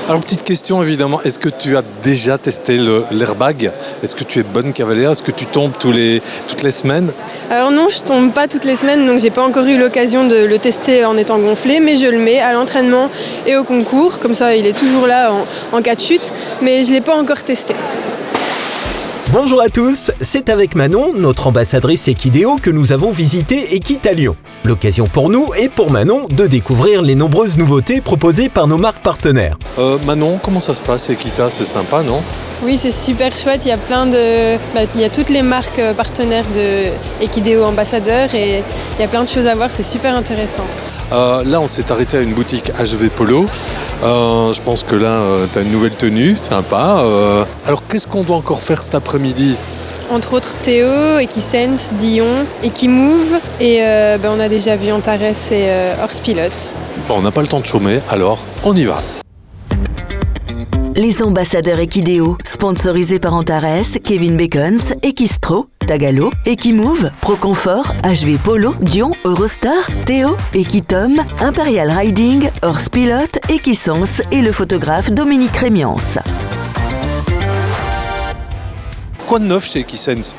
Alors, petite question évidemment, est-ce que tu as déjà testé l'airbag? Est-ce que tu es bonne cavalière? Est-ce que tu tombes toutes les semaines? Alors non, je tombe pas toutes les semaines, donc j'ai pas encore eu l'occasion de le tester en étant gonflé, mais je le mets à l'entraînement et au concours, comme ça il est toujours là en cas de chute, mais je l'ai pas encore testé. Bonjour à tous, c'est avec Manon, notre ambassadrice Equideo, que nous avons visité Equita Lyon. L'occasion pour nous et pour Manon de découvrir les nombreuses nouveautés proposées par nos marques partenaires. Manon, comment ça se passe Equita? C'est sympa, non? Oui, c'est super chouette, il y a il y a toutes les marques partenaires de Equideo ambassadeurs et il y a plein de choses à voir, c'est super intéressant. Là, on s'est arrêté à une boutique HV Polo. Je pense que là, tu as une nouvelle tenue, sympa. Alors, qu'est-ce qu'on doit encore faire cet après-midi? Entre autres Théo, Equisense, Dion, Equimove et on a déjà vu Antares et Horspilot. Bon, on n'a pas le temps de chômer, alors on y va. Les ambassadeurs Equideo, sponsorisés par Antares, Kevin Bacons, Equistro, Tagalo, Equimove, Proconfort, HV Polo, Dion, Eurostar, Théo, Equitom, Imperial Riding, Horspilot, Equisense et le photographe Dominique Rémiance. Quoi de neuf chez Equisense?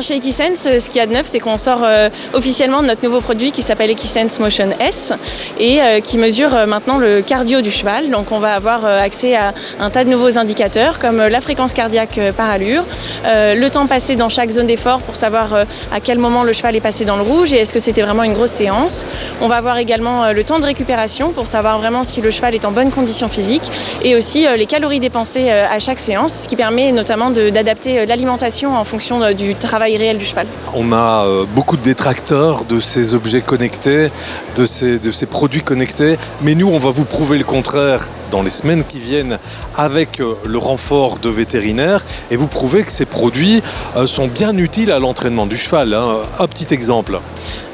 Chez Equisense, ce qu'il y a de neuf, c'est qu'on sort officiellement notre nouveau produit qui s'appelle Equisense Motion S et qui mesure maintenant le cardio du cheval. Donc on va avoir accès à un tas de nouveaux indicateurs comme la fréquence cardiaque par allure, le temps passé dans chaque zone d'effort pour savoir à quel moment le cheval est passé dans le rouge et est-ce que c'était vraiment une grosse séance. On va avoir également le temps de récupération pour savoir vraiment si le cheval est en bonne condition physique et aussi les calories dépensées à chaque séance, ce qui permet notamment d'adapter l'alimentation en fonction du travail réel du cheval. On a beaucoup de détracteurs de ces objets connectés, de ces produits connectés, mais nous on va vous prouver le contraire dans les semaines qui viennent avec le renfort de vétérinaires et vous prouver que ces produits sont bien utiles à l'entraînement du cheval. Un petit exemple.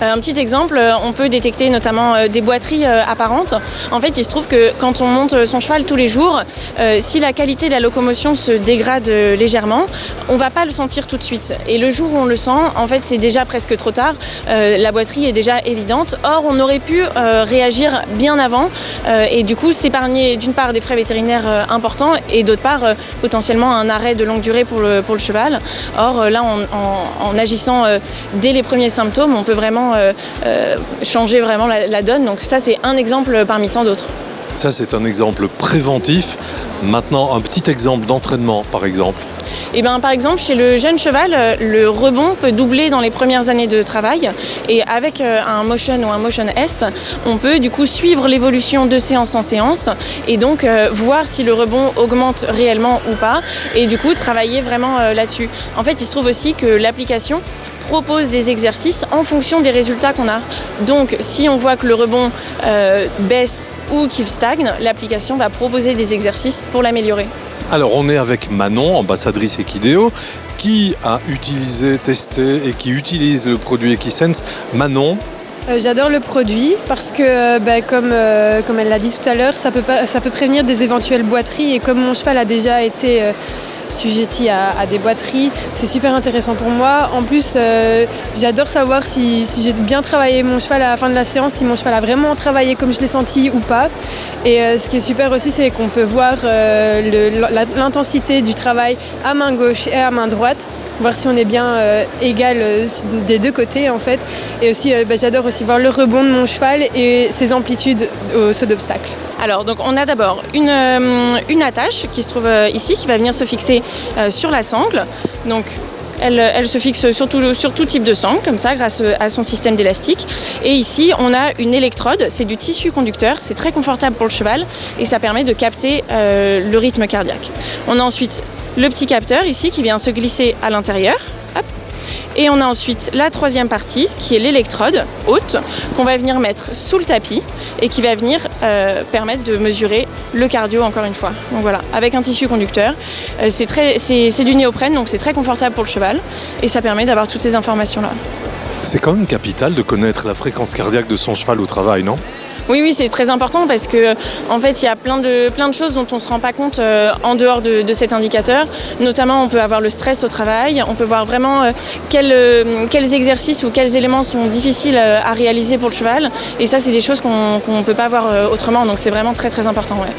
Un petit exemple, on peut détecter notamment des boiteries apparentes. En fait, il se trouve que quand on monte son cheval tous les jours, si la qualité de la locomotion se dégrade légèrement, on ne va pas le sentir tout de suite. Et le jour où on le sent, en fait, c'est déjà presque trop tard. La boiterie est déjà évidente. Or, on aurait pu réagir bien avant et du coup s'épargner d'une part des frais vétérinaires importants et d'autre part potentiellement un arrêt de longue durée pour le cheval. Or, là, en agissant dès les premiers symptômes, on peut vraiment changer vraiment la donne. Donc ça, c'est un exemple parmi tant d'autres. Ça, c'est un exemple préventif. Maintenant, un petit exemple d'entraînement, par exemple. Par exemple, chez le jeune cheval, le rebond peut doubler dans les premières années de travail. Et avec un Motion ou un Motion S, on peut du coup suivre l'évolution de séance en séance et donc voir si le rebond augmente réellement ou pas. Et du coup, travailler vraiment là-dessus. En fait, il se trouve aussi que l'application propose des exercices en fonction des résultats qu'on a. Donc, si on voit que le rebond baisse ou qu'il stagne, l'application va proposer des exercices pour l'améliorer. Alors, on est avec Manon, ambassadrice Equideo, qui a utilisé, testé et qui utilise le produit Equisense. Manon? J'adore le produit parce que, comme elle l'a dit tout à l'heure, ça peut prévenir des éventuelles boiteries et comme mon cheval a déjà été sujetti à des boiteries, c'est super intéressant pour moi. En plus, j'adore savoir si j'ai bien travaillé mon cheval à la fin de la séance, si mon cheval a vraiment travaillé comme je l'ai senti ou pas. Et ce qui est super aussi, c'est qu'on peut voir l'intensité du travail à main gauche et à main droite, voir si on est bien égal des deux côtés en fait. Et aussi, j'adore aussi voir le rebond de mon cheval et ses amplitudes au saut d'obstacle. Alors, donc, on a d'abord une attache qui se trouve ici, qui va venir se fixer sur la sangle. Donc, elle se fixe sur tout type de sangle, comme ça, grâce à son système d'élastique. Et ici, on a une électrode, c'est du tissu conducteur, c'est très confortable pour le cheval et ça permet de capter le rythme cardiaque. On a ensuite le petit capteur ici qui vient se glisser à l'intérieur. Hop. Et on a ensuite la troisième partie qui est l'électrode haute qu'on va venir mettre sous le tapis et qui va venir permettre de mesurer le cardio encore une fois. Donc voilà, avec un tissu conducteur, c'est du néoprène donc c'est très confortable pour le cheval et ça permet d'avoir toutes ces informations là. C'est quand même capital de connaître la fréquence cardiaque de son cheval au travail, non? Oui, c'est très important parce que en fait, il y a plein de choses dont on ne se rend pas compte en dehors de cet indicateur. Notamment, on peut avoir le stress au travail, on peut voir vraiment quels exercices ou quels éléments sont difficiles à réaliser pour le cheval. Et ça, c'est des choses qu'on ne peut pas voir autrement. Donc, c'est vraiment très, très important. Ouais.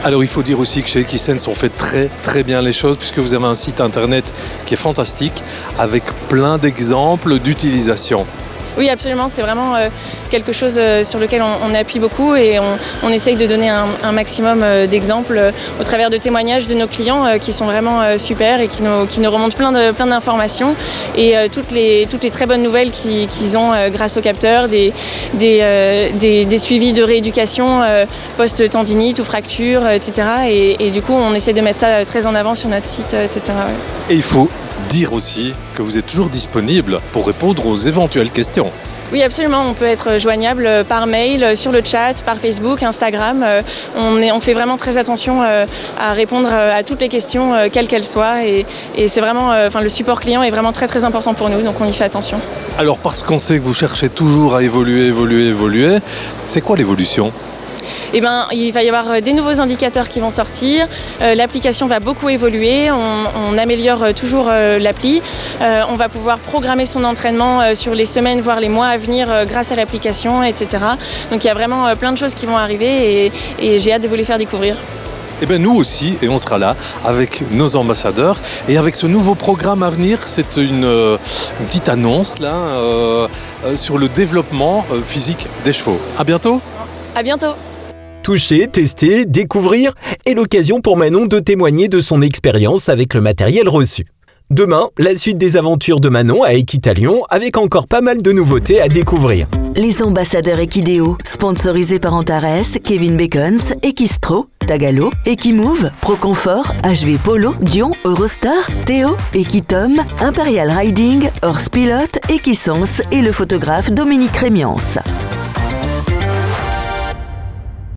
Alors il faut dire aussi que chez Equisense on fait très très bien les choses puisque vous avez un site internet qui est fantastique avec plein d'exemples d'utilisation. Oui, absolument. C'est vraiment quelque chose sur lequel on appuie beaucoup et on essaye de donner un maximum d'exemples au travers de témoignages de nos clients qui sont vraiment super et qui nous remontent plein d'informations et toutes les très bonnes nouvelles qu'ils ont grâce aux capteurs, des suivis de rééducation post-tendinite ou fracture, etc. Et du coup, on essaie de mettre ça très en avant sur notre site, etc. Ouais. Et il faut dire aussi que vous êtes toujours disponible pour répondre aux éventuelles questions. Oui, absolument. On peut être joignable par mail, sur le chat, par Facebook, Instagram. On fait vraiment très attention à répondre à toutes les questions, quelles qu'elles soient. Et c'est vraiment, le support client est vraiment très très important pour nous, donc on y fait attention. Alors parce qu'on sait que vous cherchez toujours à évoluer, c'est quoi l'évolution ? Eh ben, il va y avoir des nouveaux indicateurs qui vont sortir. L'application va beaucoup évoluer. On améliore toujours l'appli. On va pouvoir programmer son entraînement sur les semaines, voire les mois à venir grâce à l'application, etc. Donc il y a vraiment plein de choses qui vont arriver et j'ai hâte de vous les faire découvrir. Eh bien nous aussi, et on sera là avec nos ambassadeurs. Et avec ce nouveau programme à venir, c'est une petite annonce là sur le développement physique des chevaux. À bientôt. À bientôt. Toucher, tester, découvrir est l'occasion pour Manon de témoigner de son expérience avec le matériel reçu. Demain, la suite des aventures de Manon à Equitalion avec encore pas mal de nouveautés à découvrir. Les ambassadeurs Equideo, sponsorisés par Antares, Kevin Bacons, Equistro, Tagalo, Equimove, Proconfort, HV Polo, Dion, Eurostar, Théo, Equitom, Imperial Riding, Horse Pilot, Equisense et le photographe Dominique Rémiance.